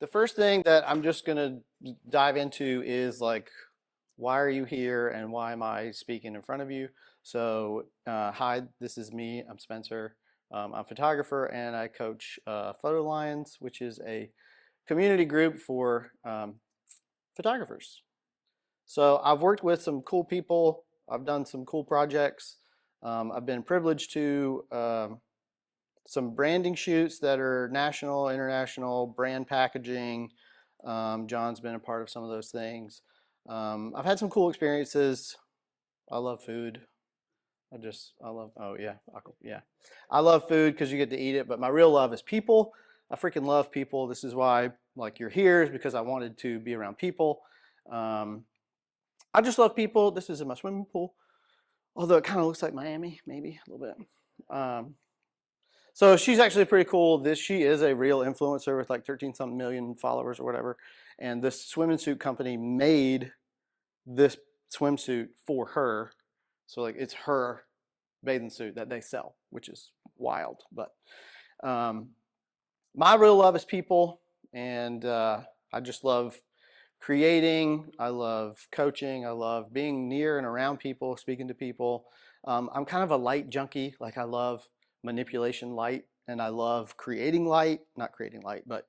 the first thing that I'm just going to dive into is like, why are you here and why am I speaking in front of you? So, hi, this is me. I'm Spencer. I'm a photographer and I coach Photo Lions, which is a community group for photographers. So I've worked with some cool people. I've done some cool projects. I've been privileged to some branding shoots that are national, international, brand packaging. John's been a part of some of those things. I've had some cool experiences. I love food. Oh yeah, yeah. I love food because you get to eat it, but my real love is people. I freaking love people. This is why like you're here is because I wanted to be around people. Um, I just love people. This is in my swimming pool, although it kind of looks like Miami, maybe a little bit. So she's actually pretty cool. She is a real influencer with like 13 something million followers or whatever. And this swimming suit company made this swimsuit for her. So like it's her bathing suit that they sell, which is wild. But um, my real love is people, and I just love creating. I love coaching. I love being near and around people, speaking to people. I'm kind of a light junkie. Like I love manipulation light, and I love creating light, not creating light, but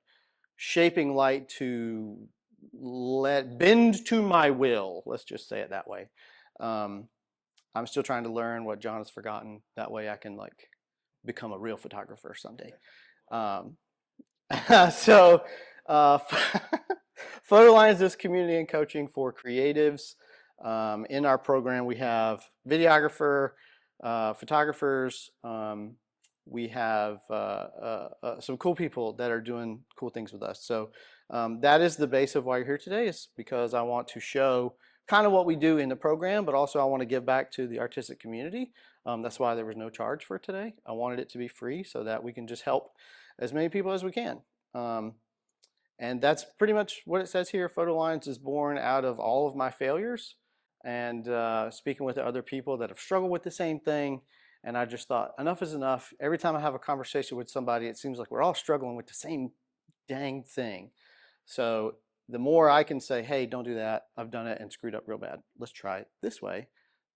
shaping light to let bend to my will. Let's just say it that way. Um, I'm still trying to learn what John has forgotten. That way I can like become a real photographer someday. Um, so uh, Photo Line is this community and coaching for creatives. In our program, we have videographer, photographers. We have some cool people that are doing cool things with us. So that is the base of why you're here today, is because I want to show kind of what we do in the program, but also I want to give back to the artistic community. That's why there was no charge for today. I wanted it to be free so that we can just help as many people as we can. And that's pretty much what it says here. Photo Lines is born out of all of my failures and speaking with other people that have struggled with the same thing. And I just thought, enough is enough. Every time I have a conversation with somebody, it seems like we're all struggling with the same dang thing. So the more I can say, hey, don't do that. I've done it and screwed up real bad. Let's try it this way.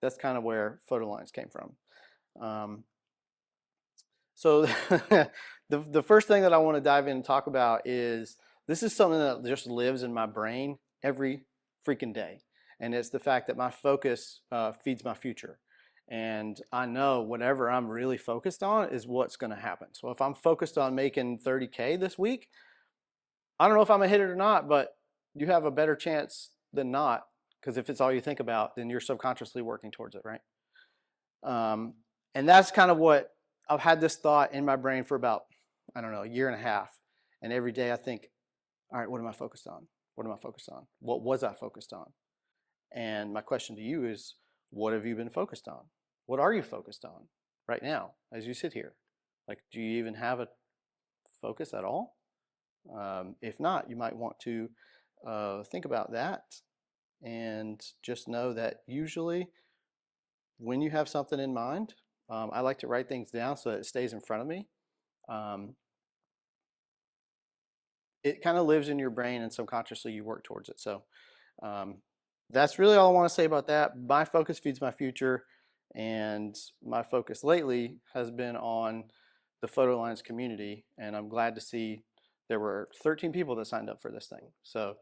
That's kind of where Photo Lines came from. So the first thing that I want to dive in and talk about is this is something that just lives in my brain every freaking day. And it's the fact that my focus feeds my future. And I know whatever I'm really focused on is what's going to happen. So if I'm focused on making 30K this week, I don't know if I'm going to hit it or not, but you have a better chance than not, because if it's all you think about, then you're subconsciously working towards it, right? And that's kind of what I've had this thought in my brain for about, I don't know, a year and a half. And every day I think, all right, what am I focused on? What am I focused on? What was I focused on? And my question to you is, what have you been focused on? What are you focused on right now as you sit here? Like, do you even have a focus at all? If not, you might want to think about that and just know that usually when you have something in mind, I like to write things down so that it stays in front of me. It kind of lives in your brain and subconsciously you work towards it. So that's really all I want to say about that. My focus feeds my future, and my focus lately has been on the Photo Lines community, and I'm glad to see there were 13 people that signed up for this thing. So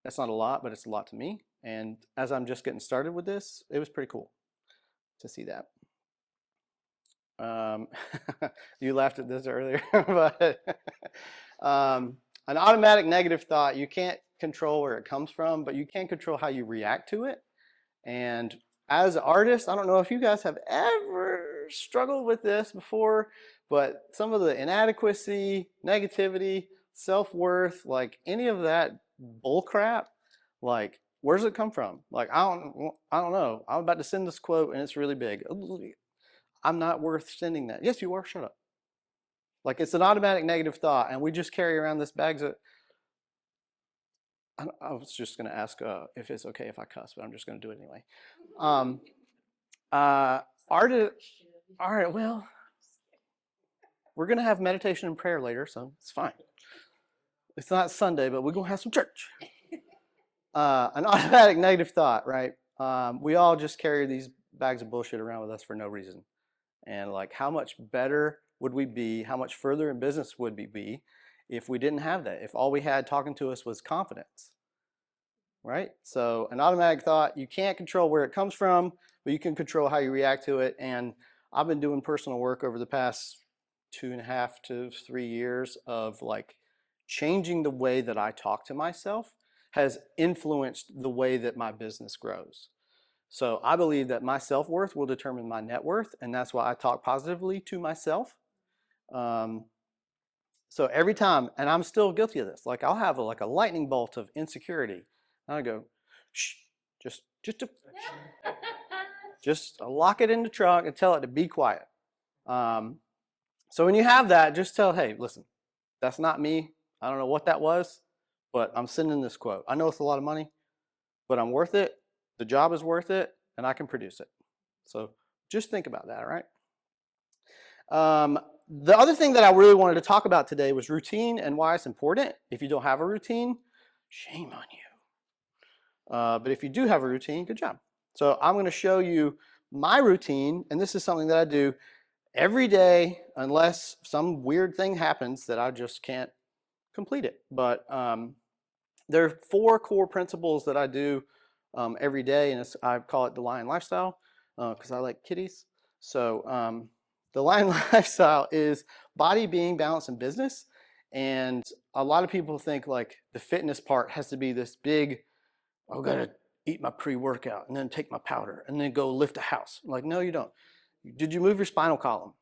that's not a lot, but it's a lot to me. And as I'm just getting started with this, it was pretty cool to see that. You laughed at this earlier, but an automatic negative thought, you can't control where it comes from, but you can control how you react to it. And as an artist, I don't know if you guys have ever struggled with this before, but some of the inadequacy, negativity, self-worth, like any of that bull crap, like where's it come from? Like I don't know. I'm about to send this quote and it's really big. I'm not worth sending that. Yes, you are. Shut up. Like it's an automatic negative thought, and we just carry around this bags of. I was just going to ask if it's okay if I cuss, but I'm just going to do it anyway. Art. All right. Well, we're going to have meditation and prayer later, so it's fine. it's not Sunday, but we're going to have some church. An automatic negative thought, right? We all just carry these bags of bullshit around with us for no reason. And like, how much better would we be? How much further in business would we be if we didn't have that? If all we had talking to us was confidence, right? So an automatic thought, you can't control where it comes from, but you can control how you react to it. And I've been doing personal work over the past 2.5 to 3 years of like changing the way that I talk to myself has influenced the way that my business grows. So I believe that my self-worth will determine my net worth, and that's why I talk positively to myself. Um, so every time, and I'm still guilty of this, like I'll have like a lightning bolt of insecurity. And I go, shh, just lock it in the trunk and tell it to be quiet. So when you have that, just tell, hey, listen, that's not me. I don't know what that was, but I'm sending this quote. I know it's a lot of money, but I'm worth it. The job is worth it, and I can produce it. So just think about that, all right? The other thing that I really wanted to talk about today was routine and why it's important. If you don't have a routine, shame on you. But if you do have a routine, good job. So I'm going to show you my routine, and this is something that I do every day unless some weird thing happens that I just can't complete it. But there are 4 core principles that I do every day, and I call it the Lion Lifestyle because I like kitties. So the Lion Lifestyle is body, being, balance, and business. And a lot of people think like the fitness part has to be this big, I've got to eat my pre-workout and then take my powder and then go lift a house. I'm like, no, you don't. Did you move your spinal column?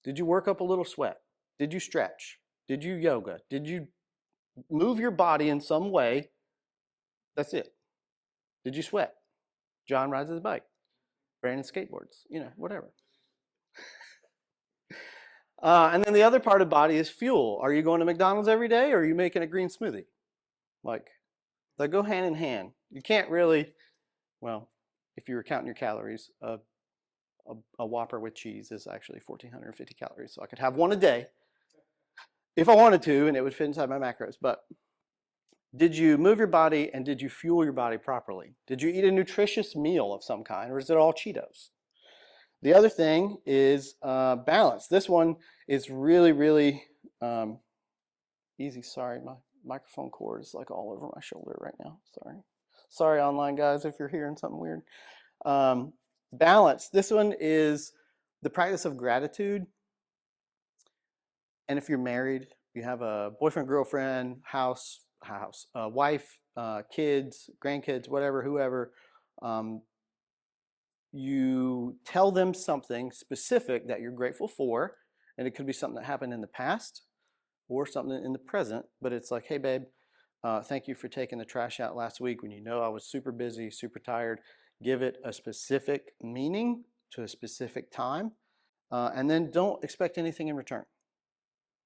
Did you work up a little sweat? Did you stretch? Did you yoga? Did you move your body in some way? That's it. Did you sweat? John rides his bike. Brandon skateboards. You know, whatever. And then the other part of body is fuel. Are you going to McDonald's every day, or are you making a green smoothie? Like, they go hand in hand. You can't really, well, if you were counting your calories, a Whopper with cheese is actually 1,450 calories. So I could have one a day if I wanted to, and it would fit inside my macros. But did you move your body, and did you fuel your body properly? Did you eat a nutritious meal of some kind, or is it all Cheetos? The other thing is balance. This one is really, really easy. Sorry, my microphone cord is like all over my shoulder right now. Sorry, online guys, if you're hearing something weird. Balance. This one is the practice of gratitude. And if you're married, you have a boyfriend, girlfriend, wife, kids, grandkids, whatever, whoever, you tell them something specific that you're grateful for, and it could be something that happened in the past or something in the present, but it's like, hey babe, thank you for taking the trash out last week when you know I was super busy, super tired. Give it a specific meaning to a specific time, and then don't expect anything in return.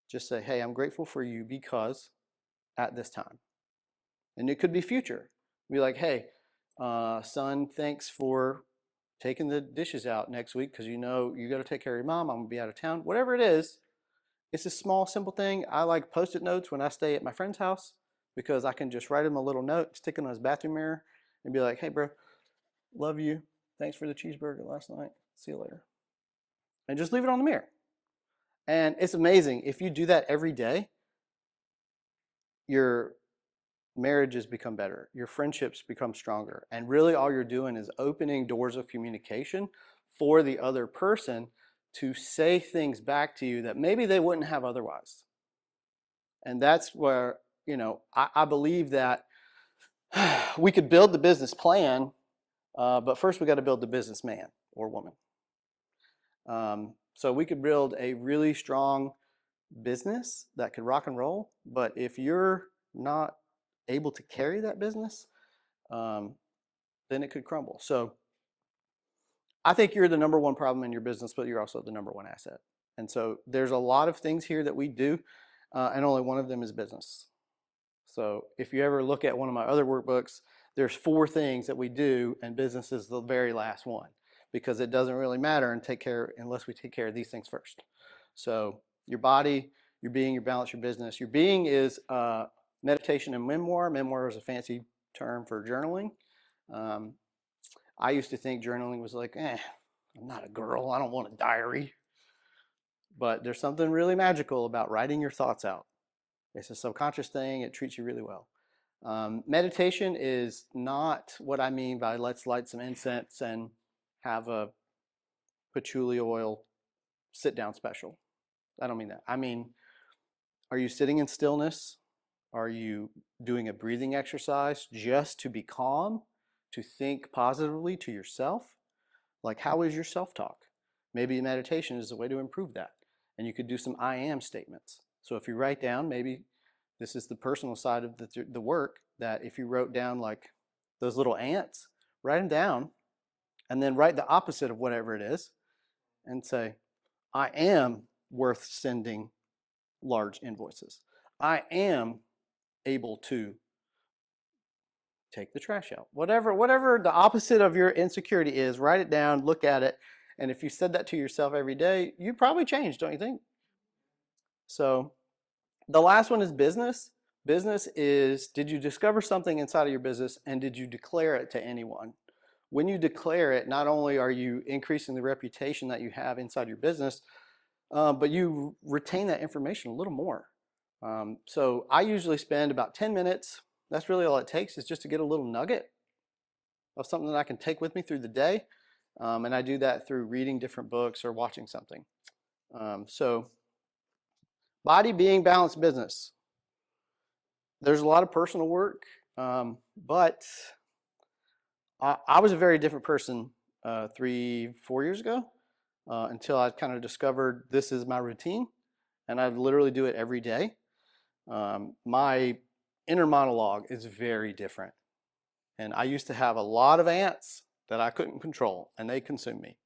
Just say, hey, I'm grateful for you because at this time. And it could be future. Be like, hey, son, thanks for taking the dishes out next week because you know you got to take care of your mom. I'm going to be out of town. Whatever it is, it's a small, simple thing. I like Post-it notes when I stay at my friend's house because I can just write him a little note, stick it on his bathroom mirror, and be like, hey, bro, love you. Thanks for the cheeseburger last night. See you later. And just leave it on the mirror. And it's amazing. If you do that every day, your marriages become better. Your friendships become stronger. And really all you're doing is opening doors of communication for the other person to say things back to you that maybe they wouldn't have otherwise. And that's where, you know, I believe that we could build the business plan, but first we got to build the businessman or woman. So we could build a really strong business that could rock and roll, but if you're not able to carry that business, then it could crumble. So I think you're the number one problem in your business, but you're also the number one asset. And so there's a lot of things here that we do, and only one of them is business. So if you ever look at one of my other workbooks, there's 4 things that we do, and business is the very last one because it doesn't really matter unless we take care of these things first. So your body, your being, your balance, your business. Your being is Meditation and memoir. Memoir is a fancy term for journaling. Um, I used to think journaling was like, I'm not a girl. I don't want a diary. But there's something really magical about writing your thoughts out. It's a subconscious thing. It treats you really well. Meditation is not what I mean by let's light some incense and have a patchouli oil sit down special. I don't mean that. I mean, are you sitting in stillness? Are you doing a breathing exercise just to be calm, to think positively to yourself? Like, how is your self-talk? Maybe meditation is a way to improve that. And you could do some I am statements. So if you write down, maybe this is the personal side of the work, that if you wrote down like those little ants, write them down and then write the opposite of whatever it is and say, I am worth sending large invoices. I am able to take the trash out. Whatever the opposite of your insecurity is, write it down, look at it, and if you said that to yourself every day, you'd probably change, don't you think? So the last one is business. Business is, did you discover something inside of your business and did you declare it to anyone? When you declare it, not only are you increasing the reputation that you have inside your business, but you retain that information a little more. So I usually spend about 10 minutes. That's really all it takes, is just to get a little nugget of something that I can take with me through the day. And I do that through reading different books or watching something. So body, being, balance, business. There's a lot of personal work, but I was a very different person 3-4 years ago until I kind of discovered this is my routine, and I literally do it every day. My inner monologue is very different, and I used to have a lot of ants that I couldn't control, and they consumed me.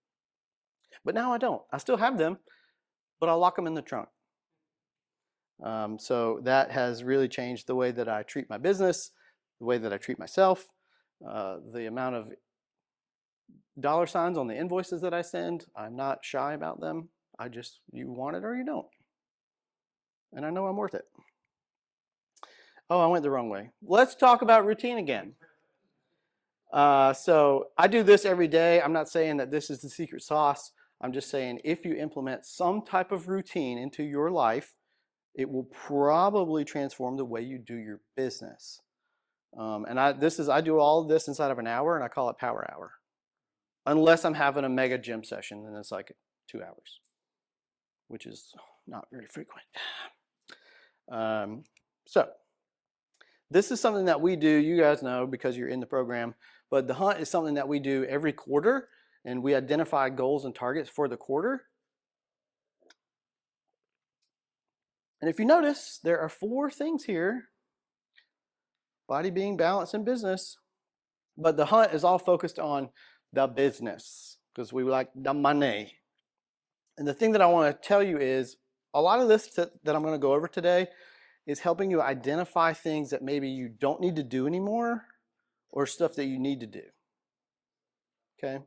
But now I don't. I still have them, but I lock them in the trunk. So that has really changed the way that I treat my business, the way that I treat myself, the amount of dollar signs on the invoices that I send. I'm not shy about them. You want it or you don't. And I know I'm worth it. Oh, I went the wrong way. Let's talk about routine again. So I do this every day. I'm not saying that this is the secret sauce. I'm just saying if you implement some type of routine into your life, it will probably transform the way you do your business. And I do all of this inside of an hour, and I call it Power Hour. Unless I'm having a mega gym session, then it's like 2 hours, which is not very frequent. So this is something that we do. You guys know because you're in the program, but the hunt is something that we do every quarter, and we identify goals and targets for the quarter. And if you notice, there are 4 things here: body, being, balance, and business. But the hunt is all focused on the business because we like the money. And the thing that I want to tell you is a lot of this that I'm going to go over today is helping you identify things that maybe you don't need to do anymore or stuff that you need to do. Okay?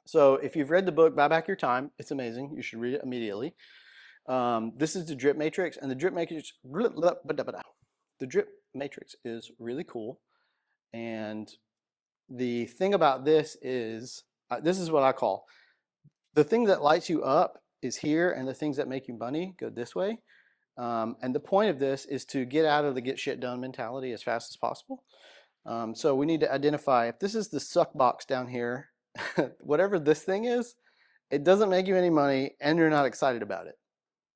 So if you've read the book, Buy Back Your Time, it's amazing. You should read it immediately. This is the drip matrix, and the drip matrix is really cool. And the thing about this is what I call the thing that lights you up is here, and the things that make you money go this way. And the point of this is to get out of the get shit done mentality as fast as possible. So we need to identify if this is the suck box down here, whatever this thing is, it doesn't make you any money and you're not excited about it.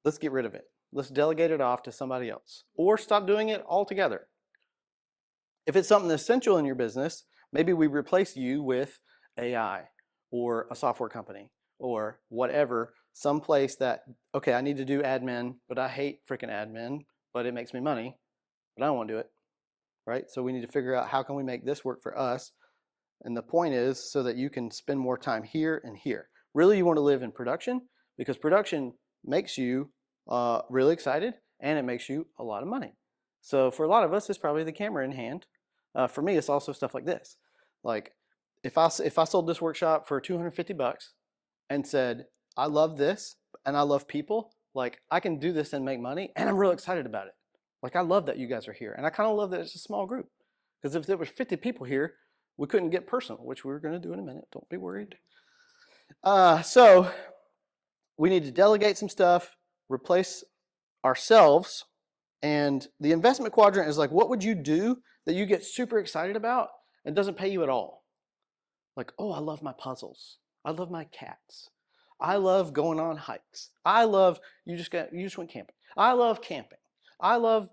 Let's get rid of it. Let's delegate it off to somebody else or stop doing it altogether. If it's something essential in your business, maybe we replace you with AI or a software company or whatever, someplace that, okay, I need to do admin, but I hate freaking admin, but it makes me money, but I don't want to do it, right? So we need to figure out how can we make this work for us. And the point is so that you can spend more time here and here. Really, you want to live in production because production makes you really excited and it makes you a lot of money. So for a lot of us, it's probably the camera in hand. For me, it's also stuff like this. Like if I sold this workshop for $250 and said, I love this and I love people, like I can do this and make money and I'm real excited about it. Like, I love that you guys are here. And I kind of love that it's a small group. Because if there were 50 people here, we couldn't get personal, which we're going to do in a minute. Don't be worried. So we need to delegate some stuff, replace ourselves. And the investment quadrant is like, what would you do that you get super excited about and doesn't pay you at all? Like, oh, I love my puzzles. I love my cats. I love going on hikes. I love, you just went camping. I love camping. I love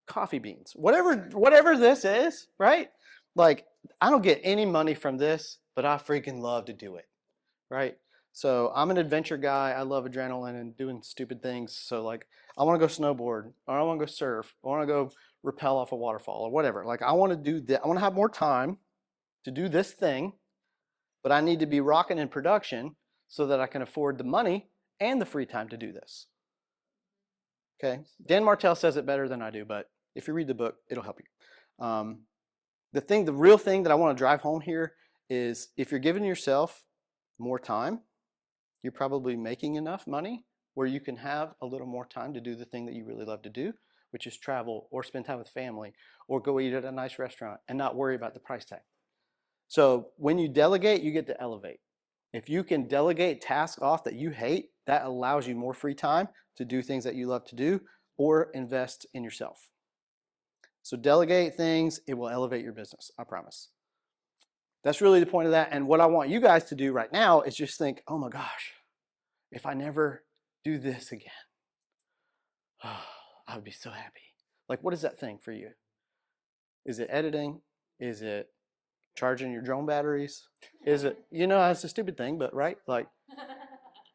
coffee beans. Whatever this is, right? Like, I don't get any money from this, but I freaking love to do it, right? So I'm an adventure guy. I love adrenaline and doing stupid things. So like, I want to go snowboard, or I want to go surf, or I want to go rappel off a waterfall, or whatever. Like, I want to do that. I want to have more time to do this thing, but I need to be rocking in production so that I can afford the money and the free time to do this. Okay, Dan Martell says it better than I do, but if you read the book, it'll help you. The real thing that I want to drive home here is if you're giving yourself more time, you're probably making enough money where you can have a little more time to do the thing that you really love to do, which is travel or spend time with family or go eat at a nice restaurant and not worry about the price tag. So when you delegate, you get to elevate. If you can delegate tasks off that you hate, that allows you more free time to do things that you love to do or invest in yourself. So delegate things, it will elevate your business, I promise. That's really the point of that. And what I want you guys to do right now is just think, oh my gosh, if I never do this again, oh, I would be so happy. Like, what is that thing for you? Is it editing? Is it charging your drone batteries? Is it, it's a stupid thing, but right? Like,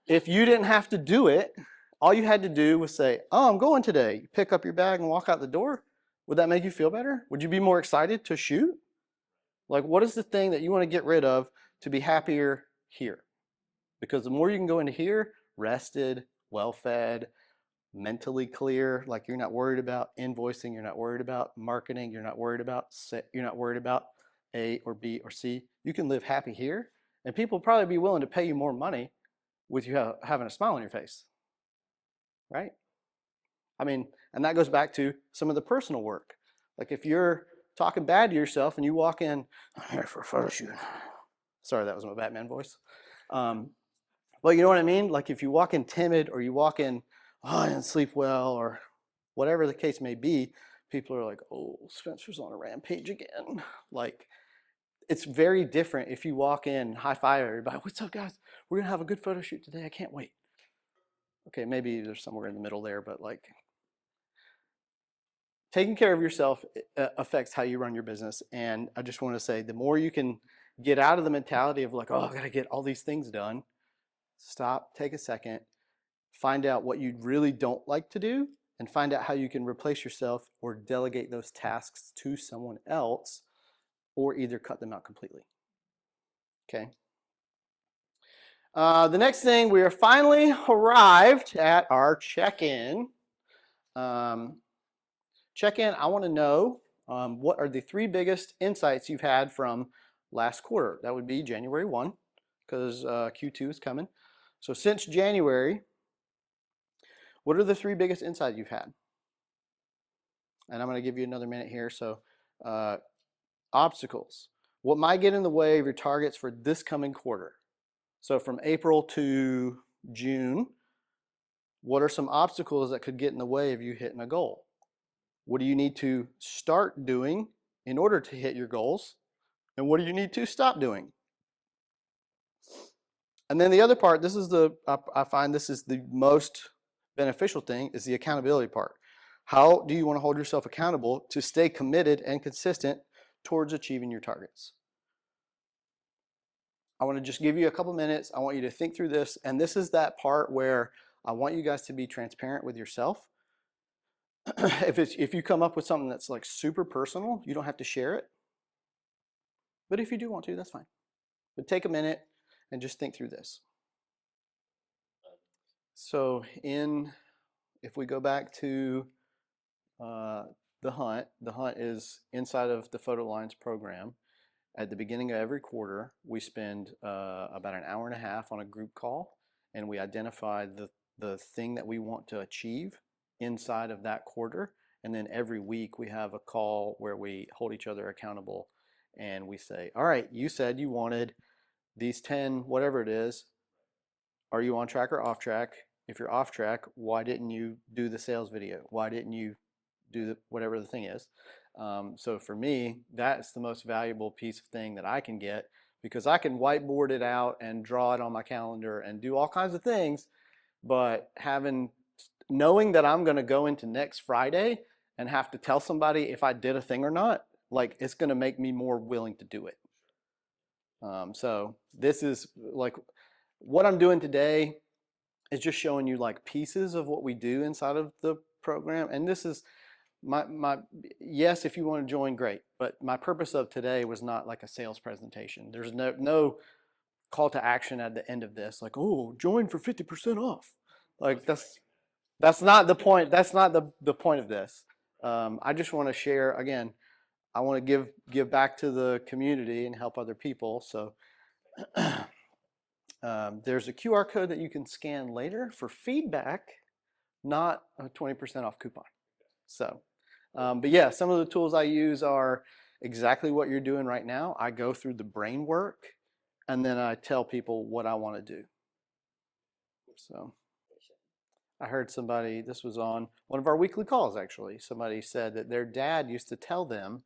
if you didn't have to do it, all you had to do was say, oh, I'm going today. You pick up your bag and walk out the door. Would that make you feel better? Would you be more excited to shoot? Like, what is the thing that you want to get rid of to be happier here? Because the more you can go into here, rested, well-fed, mentally clear, like you're not worried about invoicing, you're not worried about marketing, you're not worried about A or B or C. You can live happy here, and people will probably be willing to pay you more money with you having a smile on your face, right? I mean, and that goes back to some of the personal work. Like if you're talking bad to yourself and you walk in, I'm here for a photo shoot. Sorry, that was my Batman voice. But you know what I mean? Like if you walk in timid or you walk in, oh, I didn't sleep well, or whatever the case may be, people are like, oh, Spencer's on a rampage again. Like, it's very different if you walk in, high five everybody, what's up guys? We're gonna have a good photo shoot today, I can't wait. Okay, maybe there's somewhere in the middle there, but like, taking care of yourself affects how you run your business. And I just want to say, the more you can get out of the mentality of like, oh, I gotta get all these things done, stop, take a second, find out what you really don't like to do, and find out how you can replace yourself or delegate those tasks to someone else, or either cut them out completely. Okay. The next thing, we are finally arrived at our check-in. Check-in, I want to know what are the 3 biggest insights you've had from last quarter. That would be January 1, because Q2 is coming. So since January, what are the 3 biggest insights you've had? And I'm going to give you another minute here. So obstacles. What might get in the way of your targets for this coming quarter? So from April to June, what are some obstacles that could get in the way of you hitting a goal? What do you need to start doing in order to hit your goals? And what do you need to stop doing? And then the other part, I find this is the most beneficial thing, is the accountability part. How do you want to hold yourself accountable to stay committed and consistent towards achieving your targets? I want to just give you a couple minutes. I want you to think through this. And this is that part where I want you guys to be transparent with yourself. If you come up with something that's like super personal, you don't have to share it. But if you do want to, that's fine. But take a minute and just think through this. So if we go back to the hunt is inside of the Photo Lines program. At the beginning of every quarter, we spend about an hour and a half on a group call, and we identify the thing that we want to achieve inside of that quarter, And then every week we have a call where we hold each other accountable and we say, all right, you said you wanted these 10, whatever it is. Are you on track or off track? If you're off track, why didn't you do the sales video? Why didn't you do whatever the thing is? So for me, that's the most valuable piece of thing that I can get, because I can whiteboard it out and draw it on my calendar and do all kinds of things, but knowing that I'm going to go into next Friday and have to tell somebody if I did a thing or not, like, it's going to make me more willing to do it. So this is like what I'm doing today is just showing you like pieces of what we do inside of the program. And this is my yes, if you want to join, great. But my purpose of today was not like a sales presentation. There's no call to action at the end of this, like, oh, join for 50% off. Like that's not the point. That's not the point of this. I just want to share again. I want to give back to the community and help other people. So there's a QR code that you can scan later for feedback, not a 20% off coupon. So, but yeah, some of the tools I use are exactly what you're doing right now. I go through the brain work and then I tell people what I want to do. So I heard somebody, this was on one of our weekly calls actually, somebody said that their dad used to tell them,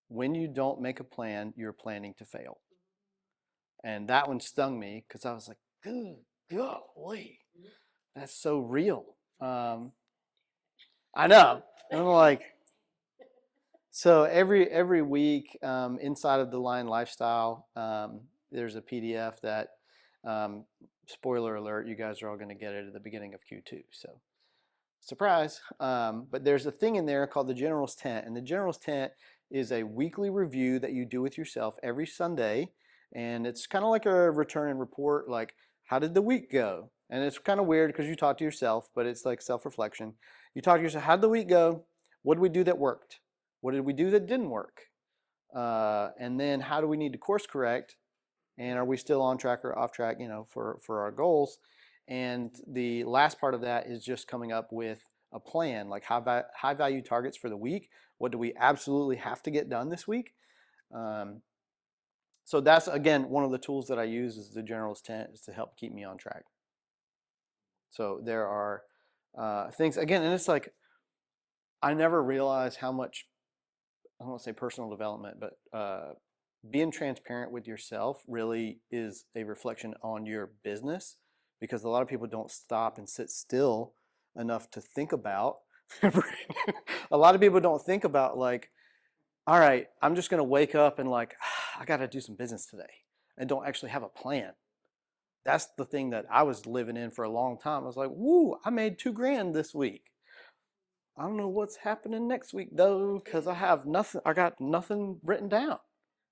when you don't make a plan, you're planning to fail. And that one stung me because I was like, good golly, that's so real. I know. And I'm like, so every week inside of the Lion Lifestyle, there's a PDF that, spoiler alert, you guys are all going to get it at the beginning of Q2. So surprise. But there's a thing in there called the General's Tent. And the General's Tent is a weekly review that you do with yourself every Sunday. And it's kind of like a return and report, like, how did the week go? And it's kind of weird because you talk to yourself, but it's like self-reflection. You talk to yourself, how did the week go? What did we do that worked? What did we do that didn't work? And then how do we need to course correct? And are we still on track or off track, for our goals? And the last part of that is just coming up with a plan, like high value targets for the week. What do we absolutely have to get done this week? So that's, again, one of the tools that I use is the General's Tent, is to help keep me on track. So there are things, again, and it's like, I never realized how much, I don't want to say personal development, but being transparent with yourself really is a reflection on your business, because a lot of people don't stop and sit still enough to think about. A lot of people don't think about, like, all right, I'm just going to wake up and like, I got to do some business today, and don't actually have a plan. That's the thing that I was living in for a long time. I was like, woo, I made $2,000 this week. I don't know what's happening next week though, because I have nothing. I got nothing written down.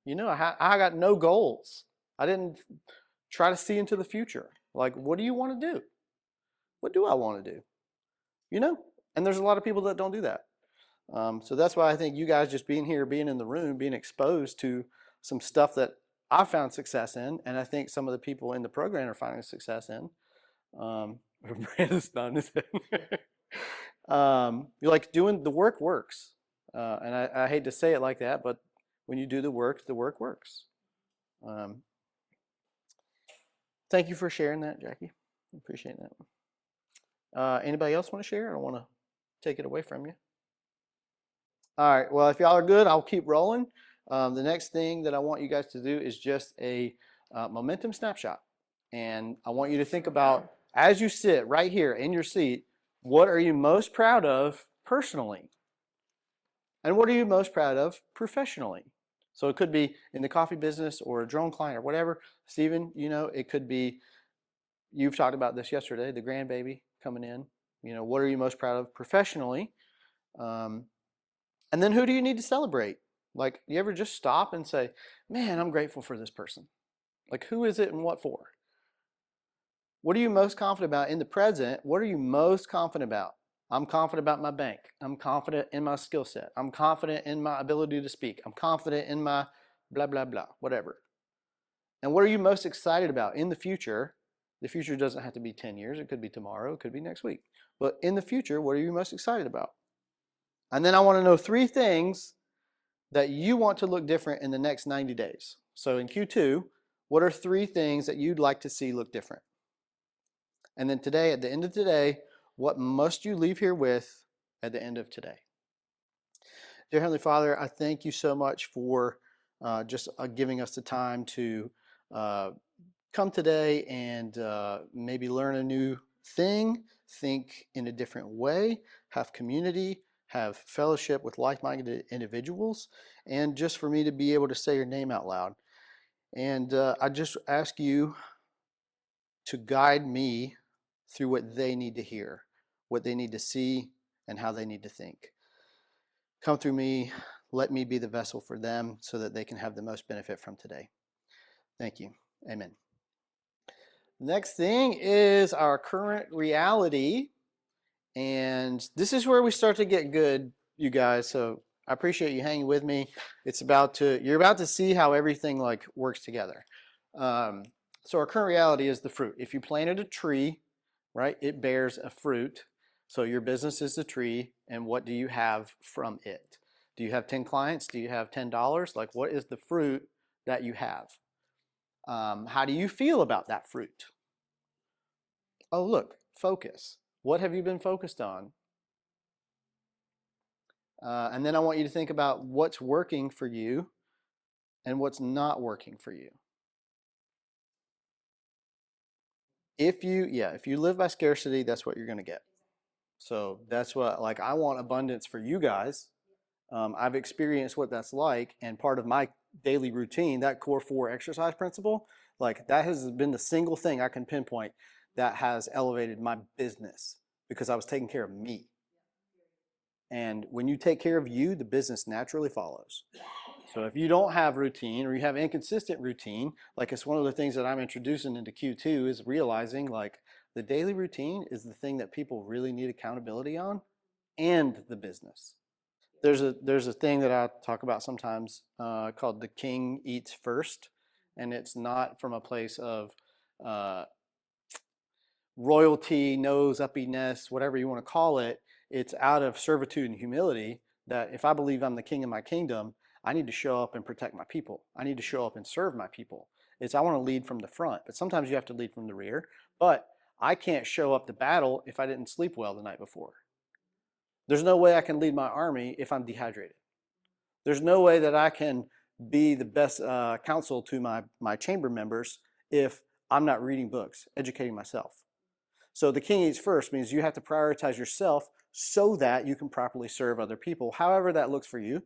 I got no goals. I didn't try to see into the future. Like, what do you want to do? What do I want to do? And there's a lot of people that don't do that. So that's why I think you guys just being here, being in the room, being exposed to some stuff that I found success in, and I think some of the people in the program are finding success in. Brandon's done his head. You're like, doing the work works. And I hate to say it like that, but when you do the work works. Thank you for sharing that, Jackie. I appreciate that. Anybody else want to share? I don't want to take it away from you. All right, well, if y'all are good, I'll keep rolling. The next thing that I want you guys to do is just a momentum snapshot. And I want you to think about, as you sit right here in your seat, what are you most proud of personally? And what are you most proud of professionally? So it could be in the coffee business or a drone client or whatever. Stephen, it could be, you've talked about this yesterday, the grandbaby coming in. What are you most proud of professionally? And then who do you need to celebrate? Like, you ever just stop and say, man, I'm grateful for this person? Like, who is it and what for? What are you most confident about in the present? What are you most confident about? I'm confident about my bank. I'm confident in my skill set. I'm confident in my ability to speak. I'm confident in my blah, blah, blah, whatever. And what are you most excited about in the future? The future doesn't have to be 10 years. It could be tomorrow. It could be next week. But in the future, what are you most excited about? And then I want to know 3 things that you want to look different in the next 90 days. So in Q2, what are 3 things that you'd like to see look different? And then today, at the end of today, what must you leave here with at the end of today? Dear Heavenly Father, I thank you so much for just giving us the time to come today and maybe learn a new thing, think in a different way, have community, have fellowship with like-minded individuals, and just for me to be able to say your name out loud. And I just ask you to guide me through what they need to hear, what they need to see, and how they need to think. Come through me, let me be the vessel for them so that they can have the most benefit from today. Thank you. Amen. Next thing is our current reality. And this is where we start to get good, you guys. So I appreciate you hanging with me. You're about to see how everything like works together. So our current reality is the fruit. If you planted a tree, right, it bears a fruit. So your business is the tree, and what do you have from it? Do you have 10 clients? Do you have $10? Like, what is the fruit that you have? How do you feel about that fruit? Oh, look, focus. What have you been focused on? And then I want you to think about what's working for you and what's not working for you. If you live by scarcity, that's what you're going to get. So that's what, like, I want abundance for you guys. I've experienced what that's like, and part of my daily routine, that core 4 exercise principle, like that has been the single thing I can pinpoint that has elevated my business because I was taking care of me. And when you take care of you, the business naturally follows. So if you don't have routine or you have inconsistent routine, like it's one of the things that I'm introducing into Q2 is realizing like the daily routine is the thing that people really need accountability on and the business. There's a thing that I talk about sometimes called the king eats first, and it's not from a place of uh, royalty, nose uppiness, whatever you want to call it. It's out of servitude and humility that if I believe I'm the king of my kingdom, I need to show up and protect my people. I need to show up and serve my people. I want to lead from the front, but sometimes you have to lead from the rear. But I can't show up to battle if I didn't sleep well the night before. There's no way I can lead my army if I'm dehydrated. There's no way that I can be the best counsel to my chamber members if I'm not reading books, educating myself. So the king eats first means you have to prioritize yourself so that you can properly serve other people, however that looks for you.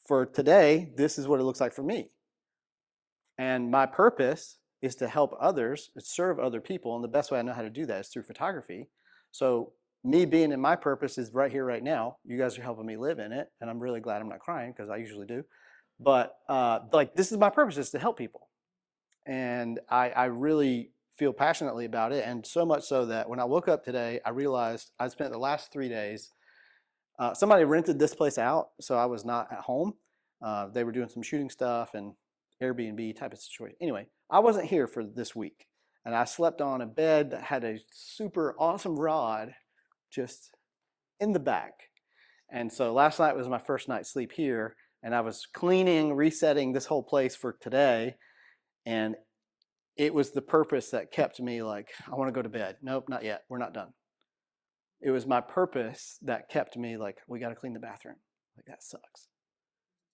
For today, this is what it looks like for me. And my purpose is to help others, serve other people, and the best way I know how to do that is through photography. So me being in my purpose is right here, right now. You guys are helping me live in it, and I'm really glad I'm not crying because I usually do. But like this is my purpose, is to help people. And I really feel passionately about it, and so much so that when I woke up today, I realized I spent the last 3 days, somebody rented this place out, so I was not at home. They were doing some shooting stuff and Airbnb type of situation. Anyway, I wasn't here for this week, and I slept on a bed that had a super awesome rod just in the back. And so last night was my first night's sleep here, and I was cleaning, resetting this whole place for today, and it was the purpose that kept me like, I want to go to bed. Nope, not yet. We're not done. It was my purpose that kept me like, we got to clean the bathroom. Like, that sucks.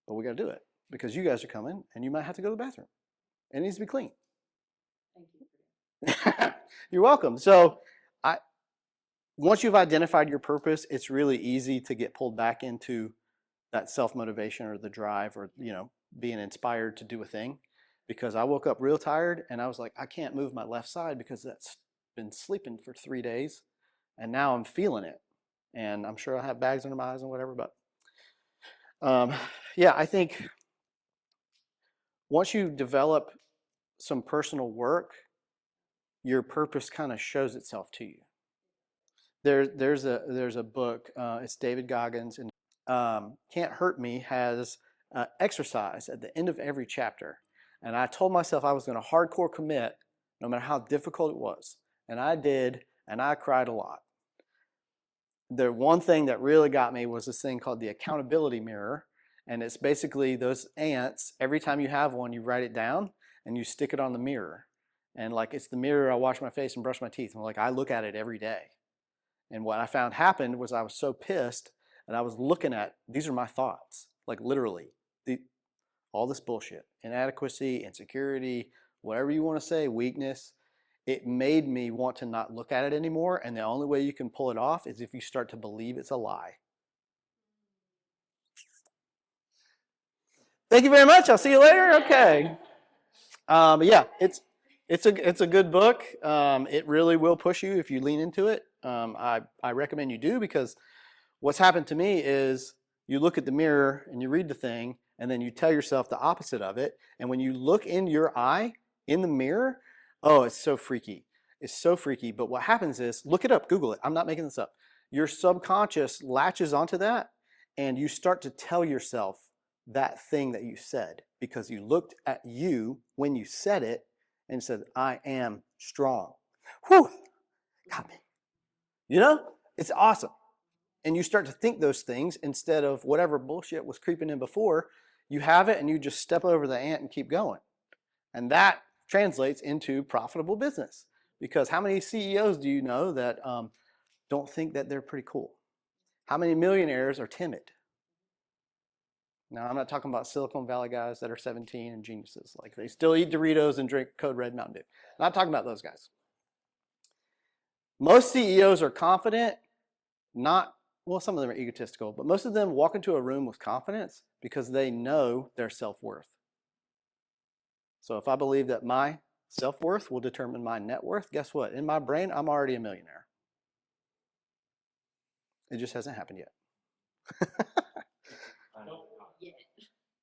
But we got to do it because you guys are coming and you might have to go to the bathroom. It needs to be clean. Thank you. You're welcome. So once you've identified your purpose, it's really easy to get pulled back into that self-motivation or the drive or, being inspired to do a thing. Because I woke up real tired and I was like, I can't move my left side because that's been sleeping for 3 days. And now I'm feeling it. And I'm sure I have bags under my eyes and whatever. But yeah, I think once you develop some personal work, your purpose kind of shows itself to you. There's a book, it's David Goggins, and Can't Hurt Me has exercise at the end of every chapter. And I told myself I was going to hardcore commit no matter how difficult it was. And I did, and I cried a lot. the one thing that really got me was this thing called the accountability mirror. And it's basically those ants, every time you have one, you write it down and you stick it on the mirror. And like it's the mirror I wash my face and brush my teeth. And like I look at it every day. And what I found happened was I was so pissed and I was looking at these are my thoughts, like literally all this bullshit, inadequacy, insecurity, whatever you want to say, weakness. It made me want to not look at it anymore. And the only way you can pull it off is if you start to believe it's a lie. Thank you very much. I'll see you later. Okay. But yeah, it's a good book. It really will push you if you lean into it. I recommend you do, because what's happened to me is you look at the mirror and you read the thing and then you tell yourself the opposite of it. And when you look in your eye in the mirror, oh, it's so freaky. It's so freaky. But what happens is, look it up, Google it. I'm not making this up. Your subconscious latches onto that and you start to tell yourself that thing that you said because you looked at you when you said it and said, I am strong. Whew, got me. You know, it's awesome. And you start to think those things instead of whatever bullshit was creeping in before. You have it and you just step over the ant and keep going. And that translates into profitable business. Because how many CEOs do you know that don't think that they're pretty cool? How many millionaires are timid? Now, I'm not talking about Silicon Valley guys that are 17 and geniuses. Like they still eat Doritos and drink Code Red Mountain Dew. I'm not talking about those guys. Most CEOs are confident, well, some of them are egotistical, but most of them walk into a room with confidence because they know their self-worth. So if I believe that my self-worth will determine my net worth, guess what? In my brain, I'm already a millionaire. It just hasn't happened yet.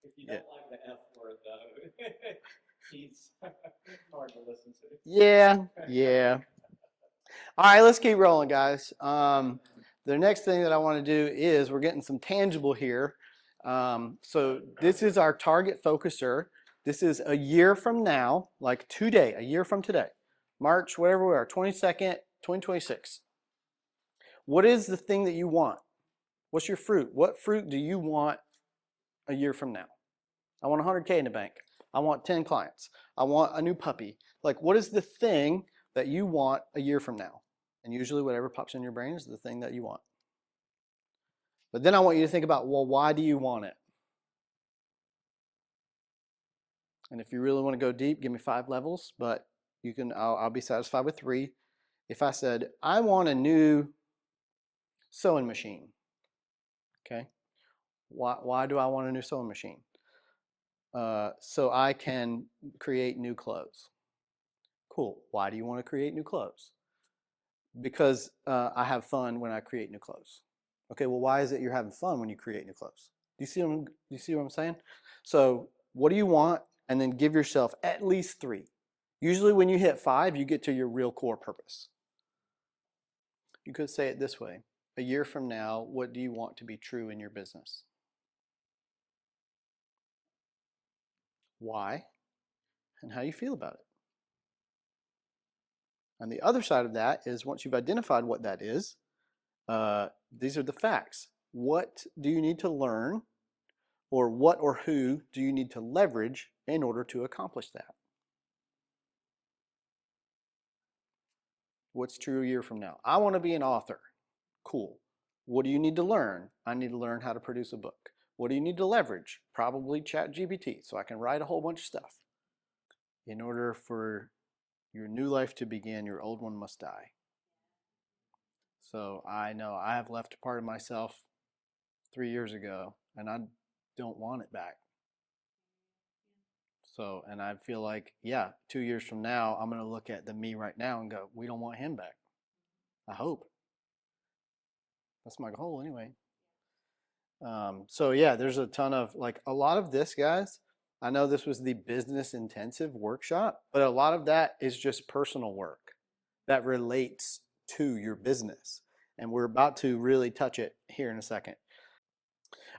If you don't like the F word, though, he's hard to listen to. Yeah. All right, let's keep rolling, guys. The next thing that I want to do is we're getting some tangible here. So this is our target focuser. This is a year from now, like today, a year from today, March, whatever we are, 22nd, 2026. What is the thing that you want? What's your fruit? What fruit do you want a year from now? I want 100K in the bank. I want 10 clients. I want a new puppy. Like, what is the thing that you want a year from now? And usually whatever pops in your brain is the thing that you want. But then I want you to think about, well, why do you want it? And if you really want to go deep, give me 5 levels, but you can, I'll be satisfied with 3. If I said, I want a new sewing machine, okay? Why do I want a new sewing machine? So I can create new clothes. Cool. Why do you want to create new clothes? Because I have fun when I create new clothes. Okay, well, why is it you're having fun when you create new clothes? Do you see what I'm saying? So what do you want? And then give yourself at least 3. Usually when you hit 5, you get to your real core purpose. You could say it this way. A year from now, what do you want to be true in your business? Why? And how you feel about it. And the other side of that is once you've identified what that is, these are the facts. What do you need to learn, or what or who do you need to leverage in order to accomplish that? What's true a year from now? I want to be an author. Cool. What do you need to learn? I need to learn how to produce a book. What do you need to leverage? Probably ChatGPT, so I can write a whole bunch of stuff. In order for your new life to begin, your old one must die. So I know I have left a part of myself 3 years ago, and I don't want it back. So, and I feel like, yeah, 2 years from now, I'm going to look at the me right now and go, we don't want him back. I hope. That's my goal anyway. So yeah, there's a ton of, like, a lot of this, guys, I know this was the business intensive workshop, but a lot of that is just personal work that relates to your business. And we're about to really touch it here in a second.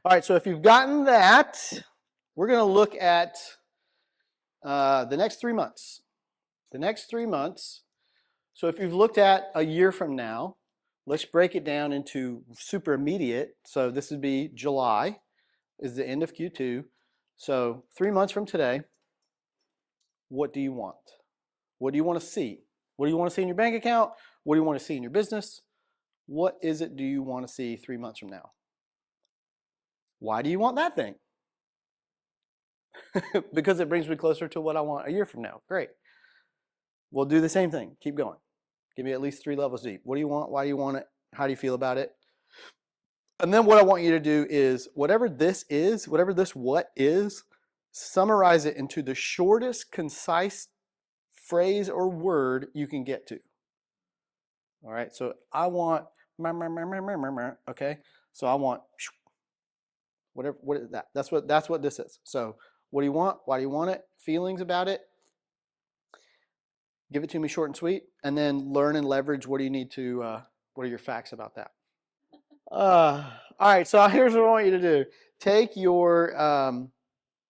All right, so if you've gotten that, we're going to look at the next 3 months. The next 3 months. So if you've looked at a year from now, Let's break it down into super immediate. So this would be July is the end of Q2. So 3 months from today, what do you want? What do you want to see? What do you want to see in your bank account? What do you want to see in your business? What is it do you want to see 3 months from now? Why do you want that thing? Because it brings me closer to what I want a year from now. Great. We'll do the same thing. Keep going. Give me at least 3 levels deep. What do you want? Why do you want it? How do you feel about it? And then what I want you to do is whatever this is, whatever this what is, summarize it into the shortest, concise phrase or word you can get to. All right, so I want, okay? So I want, whatever, what is that? That's what this is. So what do you want? Why do you want it? Feelings about it? Give it to me short and sweet, and then learn and leverage what do you need to, what are your facts about that? All right, so here's what I want you to do. Take your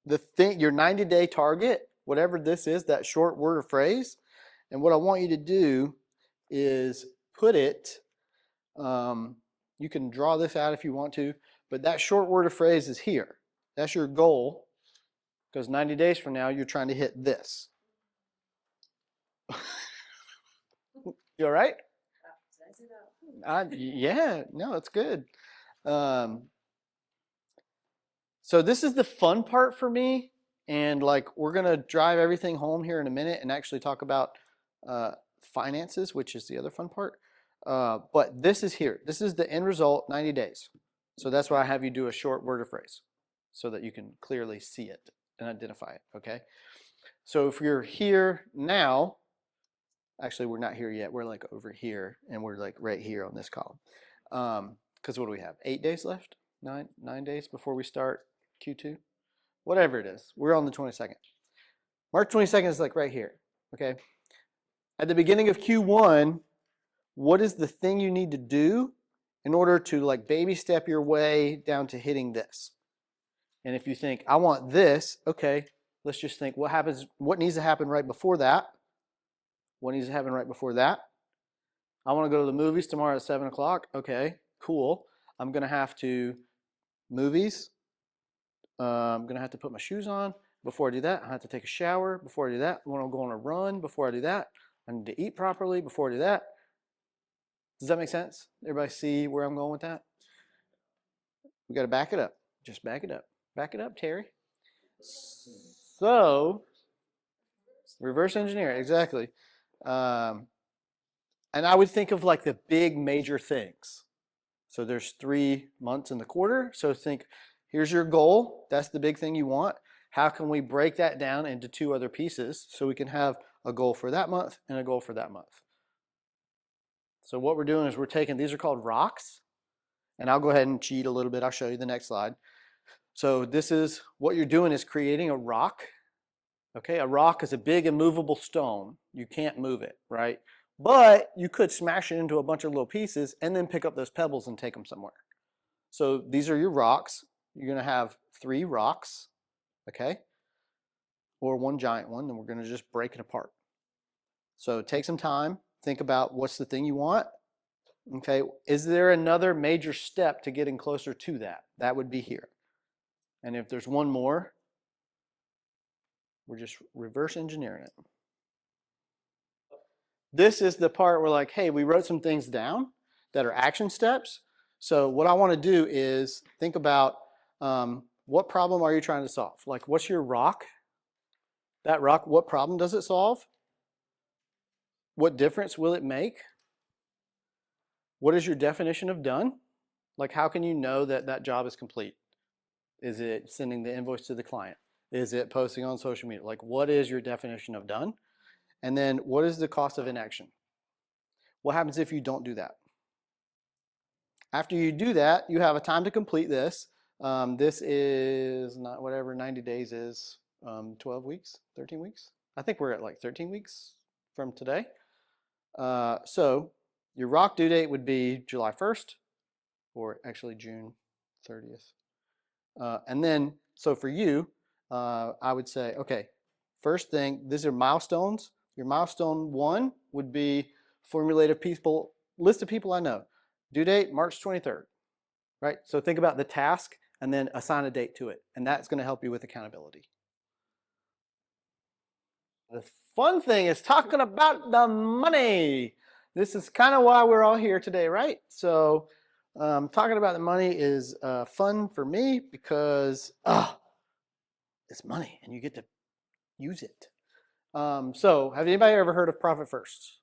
your 90-day target, whatever this is, that short word or phrase, and what I want you to do is put it. You can draw this out if you want to, but that short word or phrase is here. That's your goal, because 90 days from now you're trying to hit this. You all right? Yeah, no, it's good. So this is the fun part for me, and like we're gonna drive everything home here in a minute and actually talk about finances, which is the other fun part. But this is here. This is the end result, 90 days. So that's why I have you do a short word or phrase so that you can clearly see it and identify it, okay? So if you're here now, actually we're not here yet. We're like over here, and we're like right here on this column. Because what do we have? 8 days left? Nine days before we start Q2? Whatever it is. We're on the 22nd. March 22nd is like right here, okay? At the beginning of Q1, what is the thing you need to do in order to like baby step your way down to hitting this? And if you think, I want this, okay, let's just think what needs to happen right before that? What needs to happen right before that? I want to go to the movies tomorrow at 7 o'clock. Okay, cool. I'm going to have to movies. I'm going to have to put my shoes on. Before I do that, I have to take a shower. Before I do that, I want to go on a run. Before I do that, I need to eat properly. Before I do that, does that make sense? Everybody see where I'm going with that? We got to back it up. Just back it up. Back it up, Terry. So, reverse engineer, exactly. And I would think of like the big major things. So there's 3 months in the quarter. So think, here's your goal. That's the big thing you want. How can we break that down into 2 other pieces so we can have a goal for that month and a goal for that month? So what we're doing is we're taking, these are called rocks. And I'll go ahead and cheat a little bit. I'll show you the next slide. So this is, what you're doing is creating a rock. Okay, a rock is a big immovable stone. You can't move it, right? But you could smash it into a bunch of little pieces and then pick up those pebbles and take them somewhere. So these are your rocks. You're going to have 3 rocks, okay? Or 1 giant one, and we're going to just break it apart. So take some time. Think about what's the thing you want. Okay, is there another major step to getting closer to that? That would be here. And if there's one more, we're just reverse engineering it. This is the part where like, hey, we wrote some things down that are action steps. So what I want to do is think about what problem are you trying to solve? Like, what's your rock? That rock, what problem does it solve? What difference will it make? What is your definition of done? Like, how can you know that that job is complete? Is it sending the invoice to the client? Is it posting on social media? Like, what is your definition of done? And then what is the cost of inaction? What happens if you don't do that? After you do that, you have a time to complete this. This is not whatever 90 days is, 12 weeks, 13 weeks. I think we're at like 13 weeks from today. So your rock due date would be July 1st, or actually June 30th. And then, so for you, I would say, okay, first thing, these are milestones. Your milestone 1 would be formulate a list of people I know. Due date, March 23rd, right? So think about the task and then assign a date to it. And that's going to help you with accountability. The fun thing is talking about the money. This is kind of why we're all here today, right? So talking about the money is fun for me because it's money and you get to use it. So have anybody ever heard of Profit First?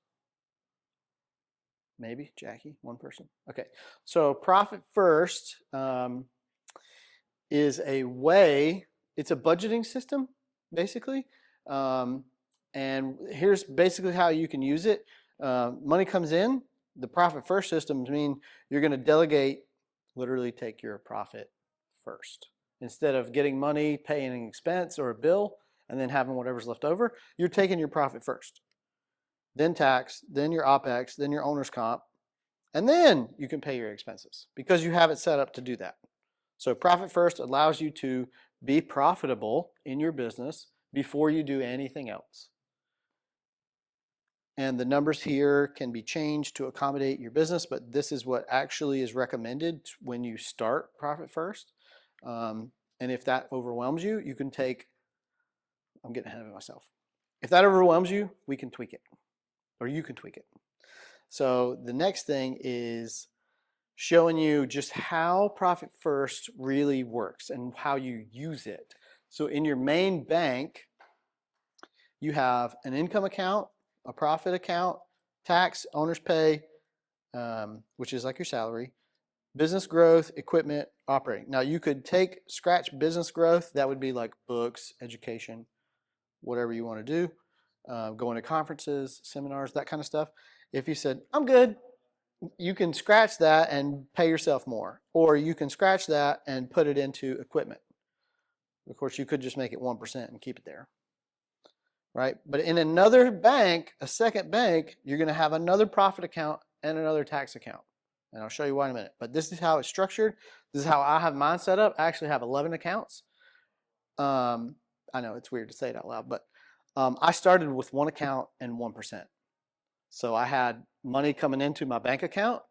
Maybe, Jackie, one person. Okay, so Profit First is a way, it's a budgeting system, basically. And here's basically how you can use it. Money comes in, the Profit First systems mean you're going to delegate, literally take your profit first. Instead of getting money, paying an expense or a bill, and then having whatever's left over, you're taking your profit first. Then tax, then your OPEX, then your owner's comp, and then you can pay your expenses because you have it set up to do that. So Profit First allows you to be profitable in your business before you do anything else. And the numbers here can be changed to accommodate your business, but this is what actually is recommended when you start Profit First. And if that overwhelms you, you can take, I'm getting ahead of myself. If that overwhelms you, we can tweak it, or you can tweak it. So the next thing is showing you just how Profit First really works and how you use it. So in your main bank, you have an income account, a profit account, tax, owner's pay, which is like your salary, business growth, equipment, operating. Now you could scratch business growth. That would be like books, education, whatever you want to do, going to conferences, seminars, that kind of stuff. If you said, I'm good, you can scratch that and pay yourself more. Or you can scratch that and put it into equipment. Of course, you could just make it 1% and keep it there. Right? But in another bank, a second bank, you're going to have another profit account and another tax account. And I'll show you why in a minute. But this is how it's structured. This is how I have mine set up. I actually have 11 accounts. I know it's weird to say it out loud, but I started with one account and 1%. So I had money coming into my bank account,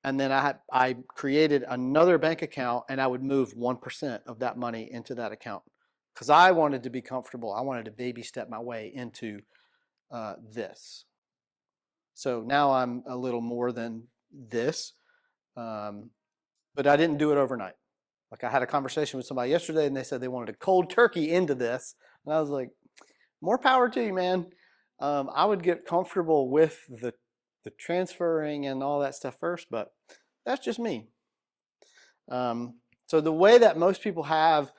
and then I created another bank account, and I would move 1% of that money into that account because I wanted to be comfortable. I wanted to baby step my way into this. So now I'm a little more than this, but I didn't do it overnight. Like I had a conversation with somebody yesterday, and they said they wanted to cold turkey into this, and I was like, more power to you, man. I would get comfortable with the transferring and all that stuff first, but that's just me. So the way that most people have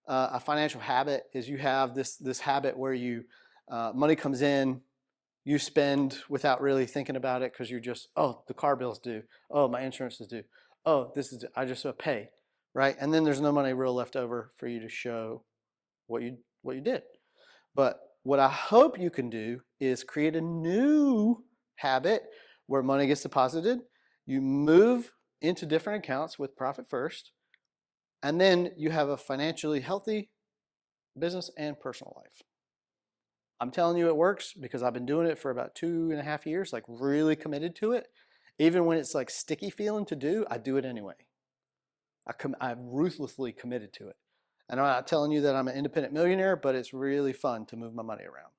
a financial habit is you have this habit where you money comes in, you spend without really thinking about it because you're just, oh, the car bill's due, oh, my insurance is due, oh, this is, I just pay, right? And then there's no money real left over for you to show what you did. But what I hope you can do is create a new habit where money gets deposited. You move into different accounts with Profit First, and then you have a financially healthy business and personal life. I'm telling you it works because I've been doing it for about 2.5 years, like really committed to it. Even when it's like sticky feeling to do, I do it anyway. I'm ruthlessly committed to it. And I'm not telling you that I'm an independent millionaire, but it's really fun to move my money around.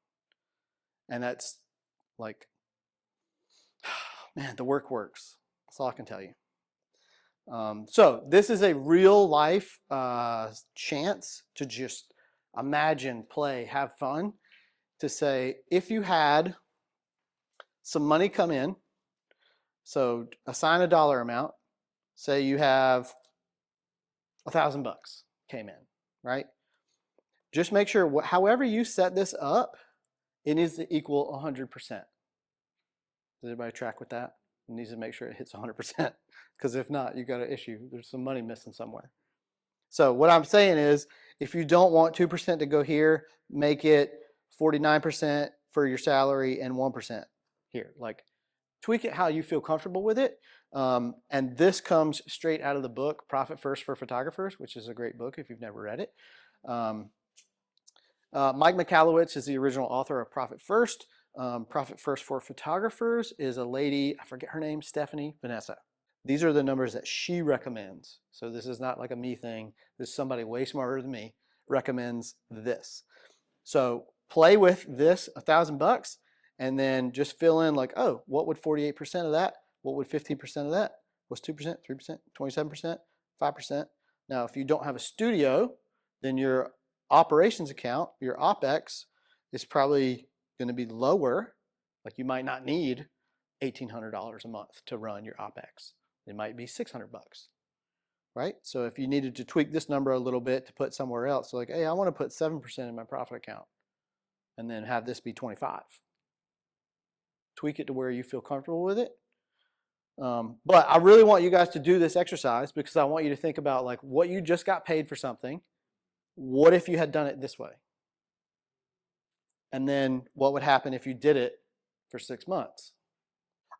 And that's like, man, the work works. That's all I can tell you. So this is a real life chance to just imagine, play, have fun. To say, if you had some money come in, so assign a dollar amount. Say you have $1,000 came in, right? Just make sure, however you set this up, it needs to equal 100%. Does everybody track with that? It needs to make sure it hits 100%, because if not, you got an issue. There's some money missing somewhere. So what I'm saying is, if you don't want 2% to go here, make it 49% for your salary and 1% here. Like, tweak it how you feel comfortable with it. And this comes straight out of the book, Profit First for Photographers, which is a great book if you've never read it. Mike Michalowicz is the original author of Profit First. Profit First for Photographers is a lady, I forget her name, Stephanie Vanessa. These are the numbers that she recommends. So this is not like a me thing. This is somebody way smarter than me recommends this. So play with this $1,000 and then just fill in like, oh, what would 48% of that? What would 15% of that? What's 2%, 3%, 27%, 5%? Now, if you don't have a studio, then your operations account, your OPEX, is probably going to be lower. Like you might not need $1,800 a month to run your OPEX. It might be $600, right? So if you needed to tweak this number a little bit to put somewhere else, so like, hey, I want to put 7% in my profit account and then have this be 25. Tweak it to where you feel comfortable with it. But I really want you guys to do this exercise because I want you to think about like what you just got paid for something. What if you had done it this way? And then what would happen if you did it for 6 months?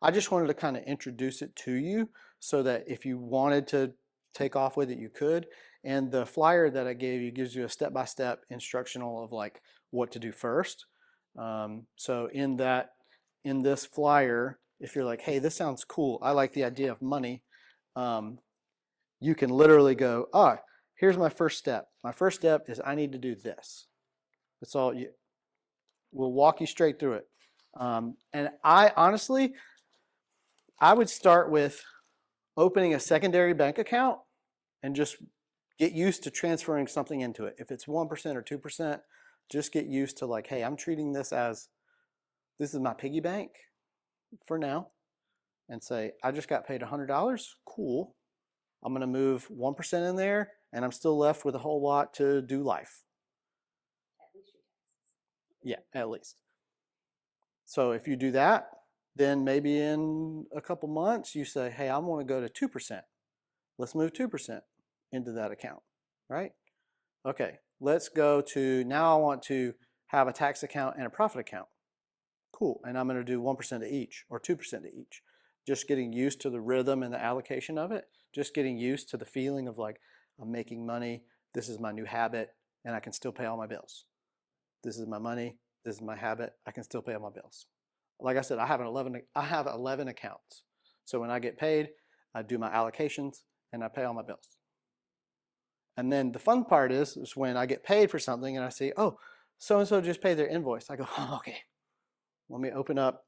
I just wanted to kind of introduce it to you so that if you wanted to take off with it, you could. And the flyer that I gave you gives you a step-by-step instructional of like what to do first. So in this flyer, if you're like, hey, this sounds cool, I like the idea of money, you can literally go, here's my first step. My first step is I need to do this. That's all. We'll walk you straight through it. And I honestly, I would start with opening a secondary bank account and just get used to transferring something into it. If it's 1% or 2%, just get used to like, hey, I'm treating this as, this is my piggy bank for now. And say, I just got paid $100, cool. I'm gonna move 1% in there and I'm still left with a whole lot to do life. Yeah, at least. So if you do that, then maybe in a couple months you say, hey, I want to go to 2%. Let's move 2% into that account, right? Okay, let's go to, now I want to have a tax account and a profit account. Cool, and I'm going to do 1% to each or 2% to each. Just getting used to the rhythm and the allocation of it. Just getting used to the feeling of like, I'm making money, this is my new habit, and I can still pay all my bills. This is my money, this is my habit, I can still pay all my bills. Like I said, I have 11 accounts. So when I get paid, I do my allocations and I pay all my bills. And then the fun part is when I get paid for something and I see, oh, so-and-so just paid their invoice. I go, oh, okay, let me open up.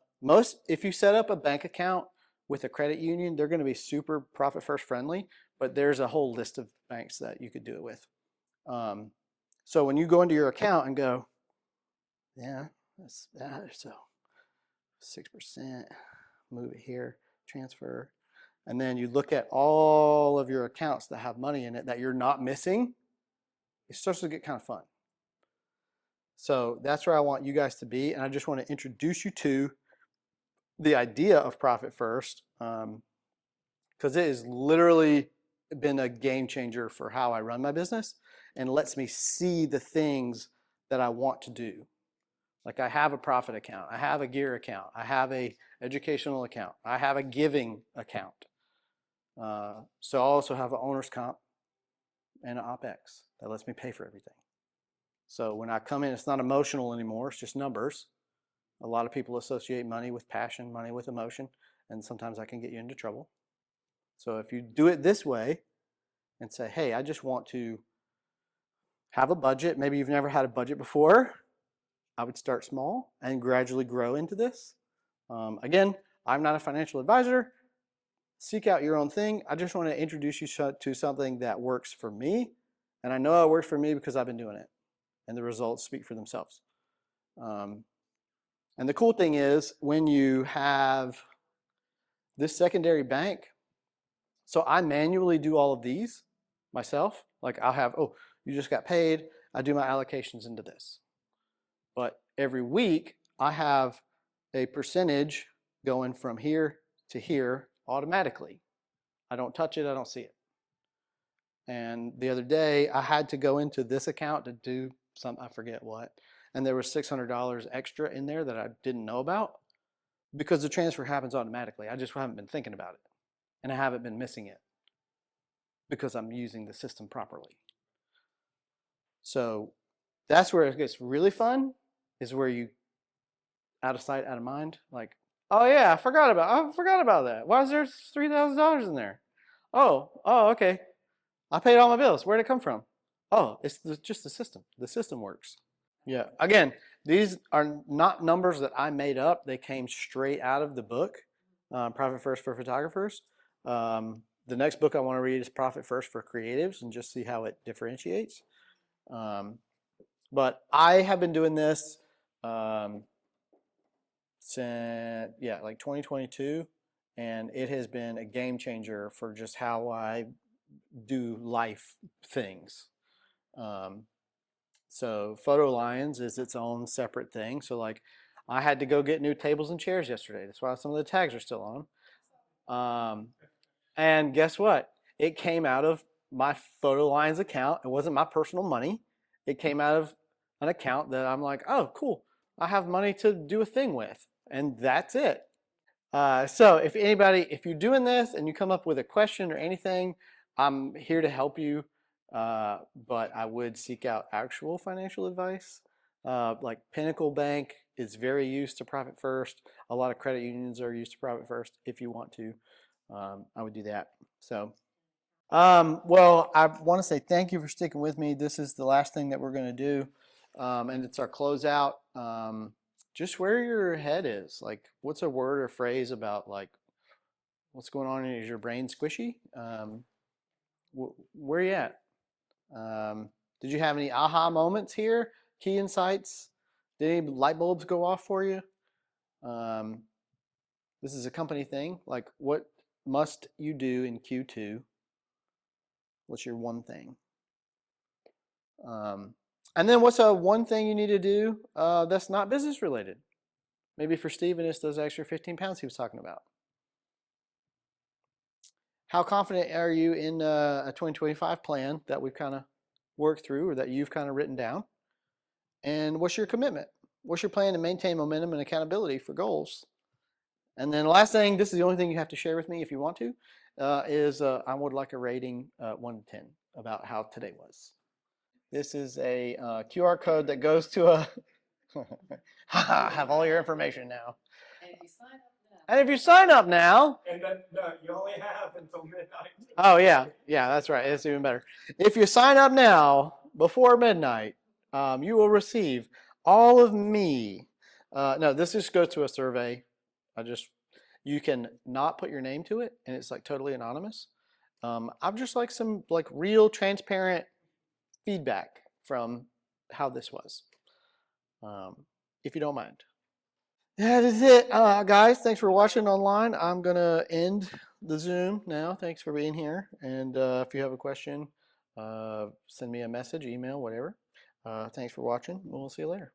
If you set up a bank account with a credit union, they're going to be super profit first friendly, but there's a whole list of banks that you could do it with. So when you go into your account and go, yeah, that's that. So 6%, move it here, transfer. And then you look at all of your accounts that have money in it that you're not missing, it starts to get kind of fun. So that's where I want you guys to be. And I just want to introduce you to the idea of profit first, because it has literally been a game changer for how I run my business and lets me see the things that I want to do. Like I have a profit account, I have a gear account, I have a educational account, I have a giving account. So I also have an owner's comp and an OPEX that lets me pay for everything. So when I come in, it's not emotional anymore, it's just numbers. A lot of people associate money with passion, money with emotion, and sometimes that can get you into trouble. So if you do it this way and say, hey, I just want to have a budget, maybe you've never had a budget before, I would start small and gradually grow into this. Again, I'm not a financial advisor. Seek out your own thing. I just want to introduce you to something that works for me. And I know it works for me because I've been doing it. And the results speak for themselves. And the cool thing is when you have this secondary bank, so I manually do all of these myself. Like I'll have, oh, you just got paid. I do my allocations into this. But every week I have a percentage going from here to here automatically. I don't touch it, I don't see it. And the other day I had to go into this account to do I forget what, and there was $600 extra in there that I didn't know about because the transfer happens automatically. I just haven't been thinking about it, and I haven't been missing it because I'm using the system properly. So that's where it gets really fun, is where you out of sight, out of mind. Like Oh yeah, I forgot about that. Why is there $3,000 in there? Oh, okay. I paid all my bills. Where'd it come from? Oh, just the system. The system works. Yeah. Again, these are not numbers that I made up. They came straight out of the book, Profit First for Photographers. The next book I want to read is Profit First for Creatives and just see how it differentiates. Um, but I have been doing this um, since, yeah, like 2022, and it has been a game changer for just how I do life things. Um, So Photo Lions is its own separate thing. So like I had to go get new tables and chairs yesterday. That's why some of the tags are still on. And guess what? It came out of my Photo Lions account. It wasn't my personal money. It came out of an account that I'm like, oh, cool. I have money to do a thing with. And that's it. So if you're doing this and you come up with a question or anything, I'm here to help you. But I would seek out actual financial advice. Like Pinnacle Bank is very used to Profit First. A lot of credit unions are used to Profit First. If you want to, I would do that. So, well, I want to say thank you for sticking with me. This is the last thing that we're going to do, and it's our closeout. Just where your head is. Like, what's a word or phrase about like what's going on? Is your brain squishy? Where are you at? Did you have any aha moments here? Key insights? Did any light bulbs go off for you? Um, this is a company thing. Like, what must you do in Q2? What's your one thing? And then what's a one thing you need to do that's not business related? Maybe for Steven, it's those extra 15 pounds he was talking about. How confident are you in a 2025 plan that we've kind of worked through or that you've kind of written down? And what's your commitment? What's your plan to maintain momentum and accountability for goals? And then the last thing, this is the only thing you have to share with me if you want to, is I would like a rating 1 to 10 about how today was. This is a QR code that goes to a, I have all your information now. And if you sign up now, And then, no, you only have until midnight. oh yeah, that's right. It's even better. If you sign up now before midnight, you will receive all of me. No, this just goes to a survey. You can not put your name to it, and it's like totally anonymous. I'm just like some like real transparent feedback from how this was, if you don't mind. That is it, guys. Thanks for watching online. I'm gonna end the Zoom now. Thanks for being here. And if you have a question, send me a message, email, whatever. Thanks for watching. We'll see you later.